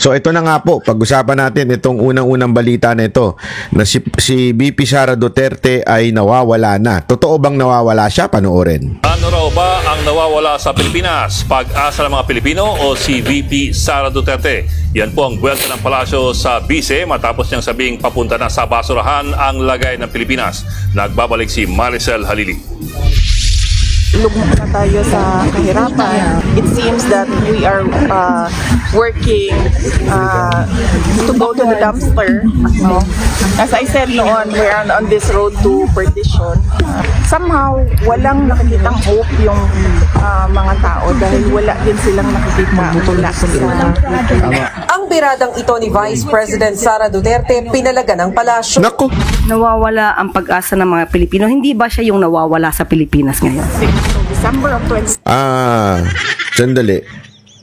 So ito na nga po, pag-usapan natin itong unang-unang balita na ito na si VP Sara Duterte ay nawawala na. Totoo bang nawawala siya? Panoorin. Ano raw ba ang nawawala sa Pilipinas? Pag-asa ng mga Pilipino o si VP Sara Duterte? Yan po ang buwelta ng palasyo sa bise matapos niyang sabing papunta na sa basurahan ang lagay ng Pilipinas. Nagbabalik si Maricel Halili. Lugmok na tayo sa kahirapan. It seems that we are working to go to the dumpster. No? As I said noon, we are on this road to perdition. Somehow, walang nakikitang hope yung mga tao dahil wala din silang nakikita mula sa Ang biradang ito ni Vice President Sara Duterte pinalaga ng palasyo. Naku! Nawawala ang pag-asa ng mga Pilipino. Hindi ba siya yung nawawala sa Pilipinas ngayon? December of 20... Sandali.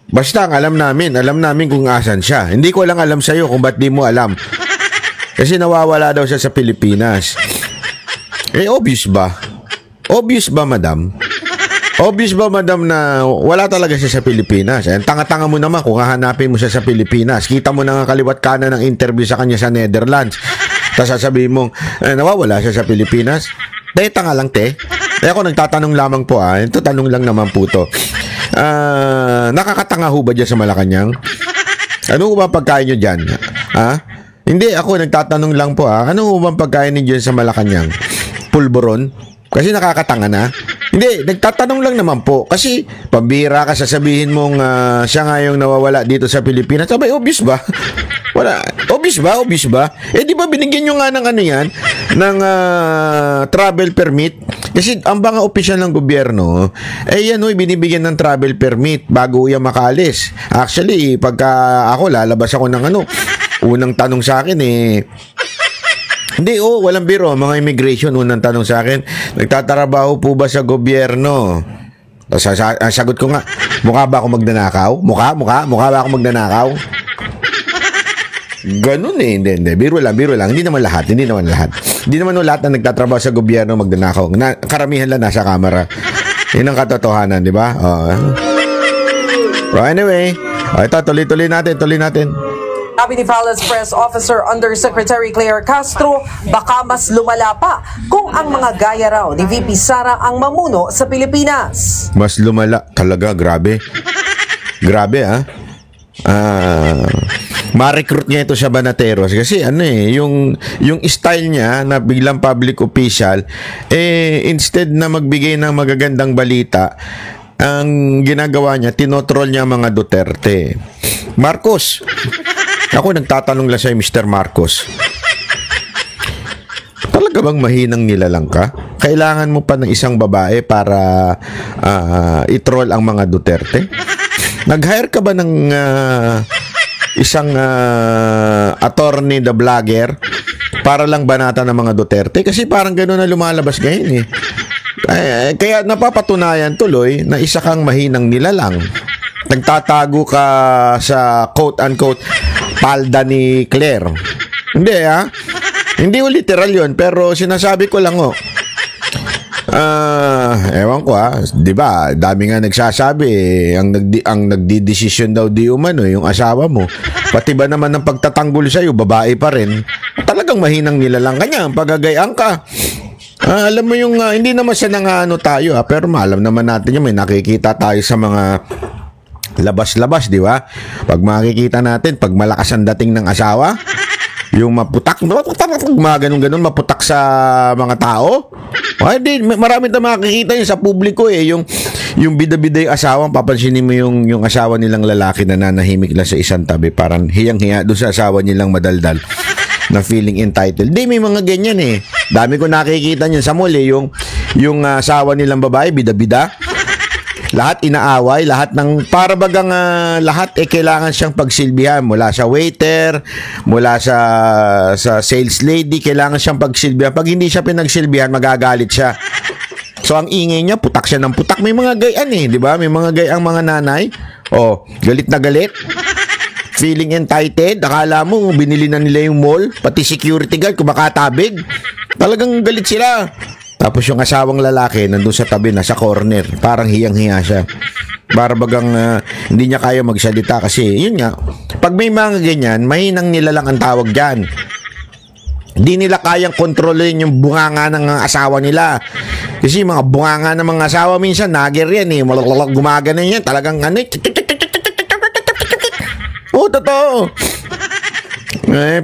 Basta ang alam namin kung asan siya. Hindi ko lang alam sa'yo kung ba't di mo alam. Kasi nawawala daw siya sa Pilipinas. Obvious ba? Obvious ba, madam? Obvious ba, madam, na wala talaga siya sa Pilipinas? Tanga-tanga mo naman kung hahanapin mo siya sa Pilipinas. Kita mo na nga kaliwat kanan ng interview sa kanya sa Netherlands. Tapos sasabihin mong, nawawala siya sa Pilipinas? Tanga lang, te. Ako nagtatanong lamang po, Ito tanong lang naman po to. Nakakatanga ho ba dyan sa Malacanang? Ano ho ba pagkain nyo dyan? Hindi, ako nagtatanong lang po, Ano ho ba pagkain nyo dyan sa Malacanang? Pulburon? Kasi nakakatanga na. Hindi, nagtatanong lang naman po. Kasi pambira ka, sasabihin mong siya nga yung nawawala dito sa Pilipinas. Sabay, obvious ba? Wala. Obvious ba? Obvious ba? Di ba binigyan nyo nga ng ano yan? Ng travel permit? Kasi ang mga opisyal ng gobyerno, yan binibigyan ng travel permit bago yan makalis. Actually, pagka ako, lalabas ako ng unang tanong sa akin hindi, walang biro. Mga immigration, unang tanong sa akin, nagtatrabaho po ba sa gobyerno? Ang sagot ko nga, mukha ba ako magnanakaw? Mukha ba ako magnanakaw? Ganun hindi. Biro lang. Hindi naman lahat. Hindi naman lahat na nagtatrabaho sa gobyerno magnanakaw. Karamihan lang nasa kamera. Yun ang katotohanan, di ba? So anyway, ito, tuloy natin. Sabi ni Palace Press Officer Undersecretary Claire Castro, baka mas lumala pa kung ang mga gaya raw ni VP Sara ang mamuno sa Pilipinas. Mas lumala. Talaga, grabe. Grabe, ma-recruit niya ito sa Banateros kasi yung style niya na biglang public official, instead na magbigay ng magagandang balita, ang ginagawa niya, tinotroll niya mga Duterte. Marcos, ako nagtatanong lang sa'yo, Mr. Marcos. Talaga bang mahinang nilalang ka? Kailangan mo pa ng isang babae para i-troll ang mga Duterte? Nag-hire ka ba ng isang attorney na vlogger para lang banata ng mga Duterte? Kasi parang gano'n na lumalabas ngayon kaya napapatunayan tuloy na isa kang mahinang nilalang. Nagtatago ka sa quote-unquote palda ni Claire. Hindi Hindi literal yun, pero sinasabi ko lang ewan ko di ba? Dami nga nagsasabi ang nagdidesisyon daw di umano yung asawa mo. Pati ba naman ng pagtatanggol sa iyo, babae pa rin. Talagang mahinang nilalang kanya, pagagayang ka. Alam mo yung hindi naman siya tayo pero alam naman natin yung may nakikita tayo sa mga labas-labas, di ba? Pag makikita natin, pag malakas ang dating ng asawa, yung maputak, mga ganun-ganun, maputak sa mga tao. Hindi, marami na makikita yun sa publiko yung bida-bida yung asawa, papansinin mo yung asawa nilang lalaki na nanahimik lang sa isang tabi, parang hiyang-hiya doon sa asawa nilang madaldal na feeling entitled. Di, may mga ganyan Dami ko nakikita niyan sa mall yung asawa nilang babae, bida-bida. Lahat inaaway, lahat ng para bagang lahat kailangan siyang pagsilbihan, mula sa waiter, mula sa sales lady, kailangan siyang pagsilbihan. Pag hindi siya pinagsilbihan, magagalit siya. So ang ingay niya, putak siya ng putak. May mga gayan di ba? May mga gayang mga nanay. Galit na galit. Feeling entitled, akala mo binili na nila yung mall, pati security guard kumakatabig. Talagang galit sila. Tapos yung asawang lalaki nandun sa tabi na, sa corner. Parang hiyang-hiya siya. Para bagang hindi niya kaya magsalita kasi, yun nga, pag may mga ganyan, mahinang nila lang ang tawag dyan. Hindi nila kayang kontrolin yung bunganga ng asawa nila. Kasi mga bunganga ng mga asawa minsan, nager yan eh. Gumagana yan. Talagang ano, totoo.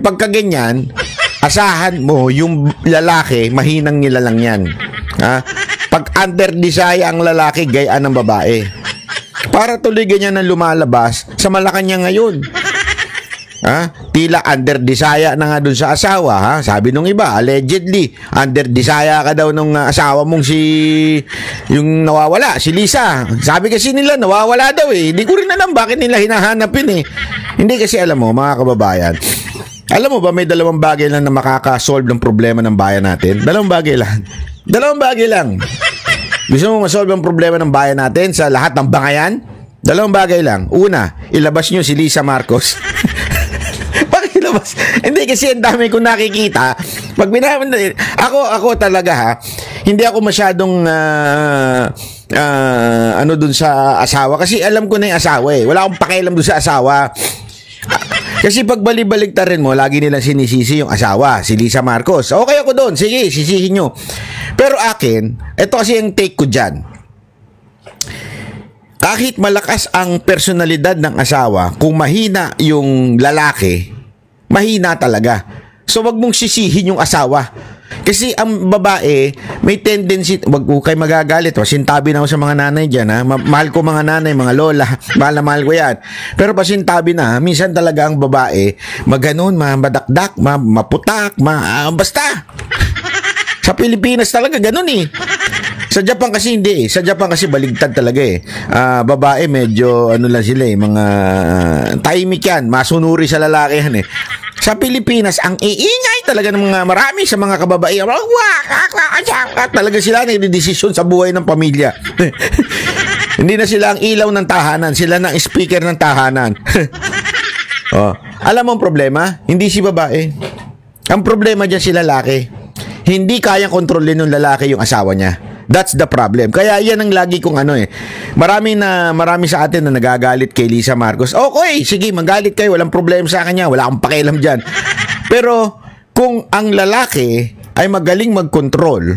Pagka ganyan, asahan mo, yung lalaki, mahinang nila lang yan. Ha? Pag under-desire ang lalaki, gayaan ng babae. Para tuloy ganyan ang lumalabas sa Malacanang ngayon. Ha? Tila under-desire na nga dun sa asawa. Ha? Sabi nung iba, allegedly, under-desire ka daw nung asawa mong yung nawawala, si Lisa. Sabi kasi nila, nawawala daw eh. Hindi ko rin alam bakit nila hinahanapin eh. Hindi kasi alam mo, mga kababayan, alam mo ba may dalawang bagay lang na makaka-solve ng problema ng bayan natin? Dalawang bagay lang. Dalawang bagay lang. Gusto mo ma-solve ang problema ng bayan natin sa lahat ng bangayan? Dalawang bagay lang. Una, ilabas nyo si Lisa Marcos. Pakilabas. Hindi kasi ang dami kong nakikita. Pag ako talaga ha, hindi ako masyadong ano dun sa asawa. Kasi alam ko na yung asawa eh. Wala akong pakialam dun sa asawa. Kasi pag balibaligtarin mo, lagi nilang sinisisi yung asawa, si Lisa Marcos. Okay ako doon, sige, sisihin nyo. Pero akin, ito kasi yung take ko dyan. Kahit malakas ang personalidad ng asawa, kung mahina yung lalaki, mahina talaga. So wag mong sisihin yung asawa. Kasi ang babae, may tendency, wag ko kayo magagalit, pasintabi na ako sa mga nanay dyan, ha? Mahal ko mga nanay, mga lola, mahal na mahal ko yan. Pero pasintabi na, minsan talaga ang babae, maganon, madakdak, maputak, basta. Sa Pilipinas talaga, ganun eh. Sa Japan kasi hindi eh. Sa Japan kasi baligtad talaga eh. Babae medyo ano lang sila eh, mga tahimik yan, masunuri sa lalaki yan eh. Sa Pilipinas, ang iingay talaga ng mga marami sa mga kababaihan. Talaga sila nagdidesisyon sa buhay ng pamilya. Hindi na sila ang ilaw ng tahanan, sila na ang speaker ng tahanan. Alam mo ang problema? Hindi si babae. Ang problema dyan si lalaki. Hindi kayang kontrolin ng lalaki yung asawa niya. That's the problem. Kaya yan ang lagi kong ano eh. Marami sa atin na nagagalit kay Lisa Marcos. Okay, sige, magalit kayo. Walang problema sa kanya. Wala akong pakialam dyan. Pero kung ang lalaki ay magaling magkontrol,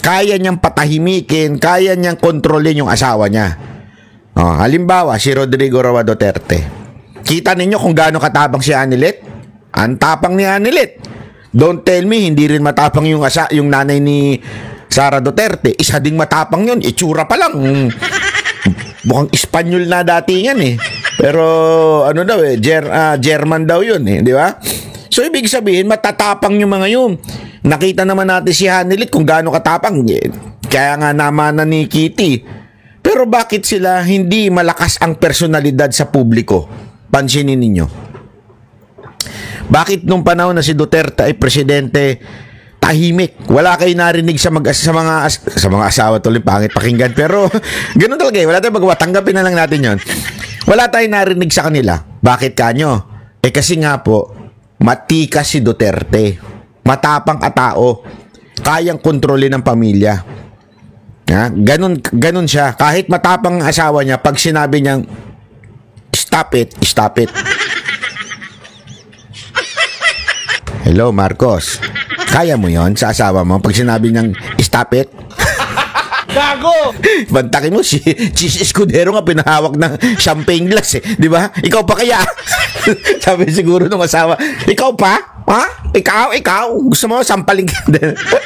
kaya niyang patahimikin, kaya niyang kontrolin yung asawa niya. Halimbawa, si Rodrigo Roa Duterte. Kita ninyo kung gaano katapang si Anilet? Ang tapang ni Anilet. Don't tell me, hindi rin matapang yung nanay ni Sara Duterte. Isa ding matapang yun. Itsura pa lang. Mukhang Espanyol na dati yan eh. Pero ano daw eh, German daw yun eh. Di ba? So ibig sabihin, matatapang yung mga yun. Nakita naman natin si Hanilit kung gaano katapang. Kaya nga naman na ni Kitty. Pero bakit sila hindi malakas ang personalidad sa publiko? Pansinin ninyo. Bakit nung panahon na si Duterte ay presidente, tahimik? Wala kayo narinig sa mga asawa, tuloy pangit pakinggan. Pero ganoon talaga eh. Wala tayong magawa. Tanggapin na lang natin yon. Wala tayong narinig sa kanila. Bakit kanyo? Kasi nga po, matikas si Duterte. Matapang tao. Kayang kontrolin ng pamilya. Ganun siya. Kahit matapang ang asawa niya, pag sinabi niyang stop it, stop it. Hello, Marcos. Kaya mo yon sa asawa mo pag sinabi niyang stop it? Gago! Bantakin mo si Escudero nga pinahawak ng champagne glass eh. Di ba? Ikaw pa kaya? Sabi siguro nung asawa, ikaw pa? Ha? Ikaw? Gusto mo sampalin ka?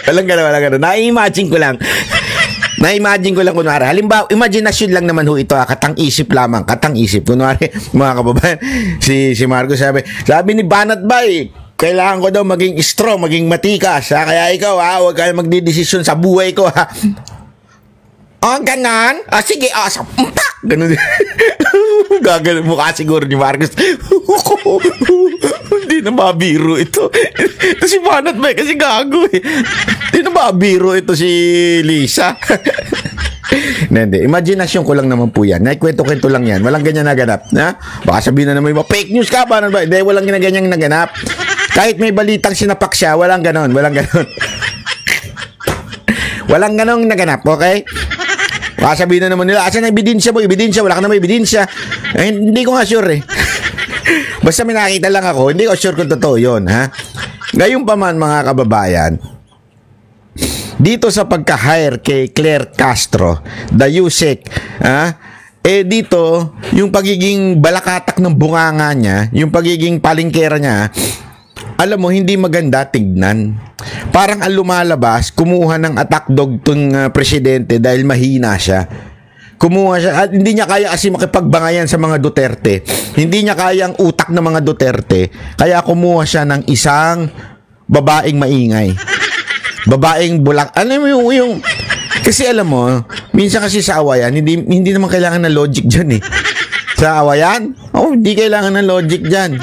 Walang gano'n. Na-imagine ko lang kunwari. Halimbawa, imagination lang naman ho ito. Katang-isip lamang. Katang-isip. Kunwari, mga kababayan, si Marcos sabi ni Banat Bay, kailangan ko daw maging strong, maging matikas. Kaya ikaw, huwag kayo magdidesisyon sa buhay ko, ha? Ganon? Sige, sampak! Ganon. Gagano mukha siguro ni Marcos. Hindi na mabiro ito. Ito si Banat Bay kasi gago eh. Hindi na mabiro ito si Lisa. Hindi. Imagination ko lang naman po yan. Naikwento-kwento lang yan. Walang ganyan naganap. Ha? Baka sabihin na naman, fake news ka, Banat Bay. Hindi, walang ganyan naganap. Kahit may balitang sinapak siya, walang ganon. Walang ganong naganap, okay? Baka sabihin na naman nila, asan na ebidensya mo? Ebidensya, wala ka na may ebidensya. Eh, hindi ko nga sure eh. Basta may nakita lang ako, hindi ko sure kung totoo yun, ha? Ngayon pa man, mga kababayan, dito sa pagka-hire kay Claire Castro, the USEC, dito, yung pagiging balakatak ng bunganga niya, yung pagiging palingkera niya, alam mo, hindi maganda tignan. Parang ang lumalabas, kumuha ng attack dog tong presidente dahil mahina siya. Kumuha siya, at hindi niya kaya kasi makipagbangayan sa mga Duterte. Hindi niya kaya ang utak ng mga Duterte. Kaya kumuha siya ng isang babaeng maingay. Babaeng bulak. Alam mo yung kasi alam mo, minsan kasi sa awayan, hindi naman kailangan ng logic dyan eh. Sa awayan, hindi kailangan ng logic dyan.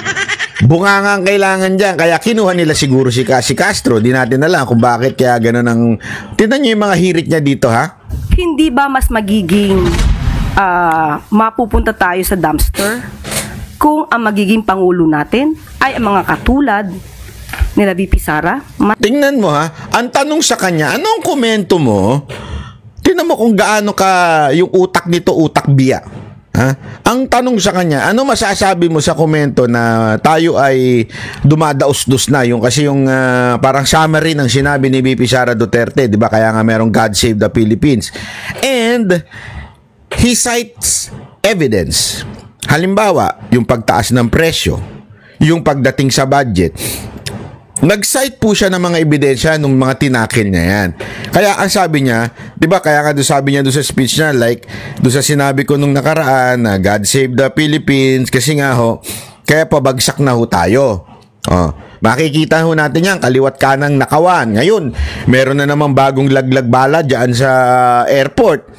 Bunganga ang kailangan dyan. Kaya kinuha nila siguro si Castro. Di natin alam kung bakit kaya gano'n ang... Tignan nyo yung mga hirit niya dito, ha? Hindi ba mas magiging mapupunta tayo sa dumpster kung ang magiging pangulo natin ay ang mga katulad nila VP Sara? Tingnan mo, ha? Ang tanong sa kanya, anong komento mo? Tingnan mo kung gaano ka yung utak nito, utak biya. Ha? Ang tanong sa kanya, ano masasabi mo sa komento na tayo ay dumadaos-dos na yung kasi yung parang summary ng sinabi ni VP Sara Duterte, 'di ba? Kaya nga merong God Save the Philippines. And he cites evidence. Halimbawa, yung pagtaas ng presyo, yung pagdating sa budget. Nag-cite po siya ng mga ebidensya ng mga tinakil niya yan. Kaya ang sabi niya, di ba, kaya nga sabi niya doon sa speech niya, like, doon sa sinabi ko nung nakaraan na God Save the Philippines, kasi nga ho, kaya pabagsak na ho tayo. Makikita ho natin yan, kaliwat kanang nakawan. Ngayon, meron na namang bagong laglag bala dyan sa airport.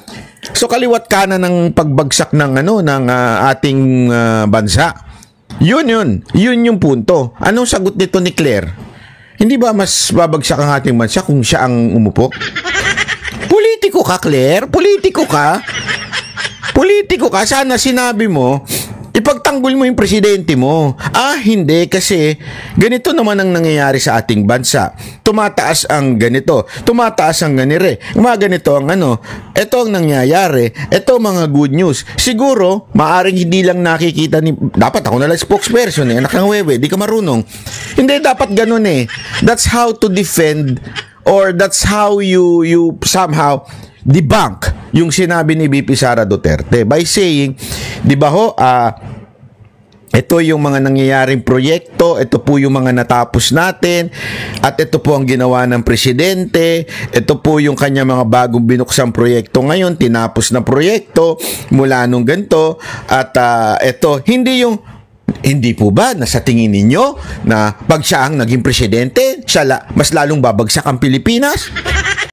So, kaliwat kanan ng pagbagsak ng, ng ating bansa. Yun yung punto. Anong sagot nito ni Claire? Hindi ba mas babagsak ang ating bansa kung siya ang umupo? Politiko ka, Claire? Politiko ka? Sana sinabi mo, ipagtanggol mo yung presidente mo. Hindi kasi ganito naman ang nangyayari sa ating bansa. Tumataas ang ganito, tumataas ang ganire. Mga ganito ang ito ang nangyayari. Ito mga good news. Siguro, maaring hindi lang nakikita ni... Dapat ako nalang spokesperson anak ng wewe, di ka marunong. Hindi, dapat ganun eh. That's how to defend or that's how you somehow debunk yung sinabi ni VP Sara Duterte by saying, di ba ho, ito yung mga nangyayaring proyekto, ito po yung mga natapos natin, at ito po ang ginawa ng presidente, ito po yung kanya mga bagong binuksang proyekto ngayon, tinapos na proyekto mula nung ganito, at ito, hindi po ba nasa tingin ninyo na pag siya ang naging presidente, mas lalong babagsak ang Pilipinas?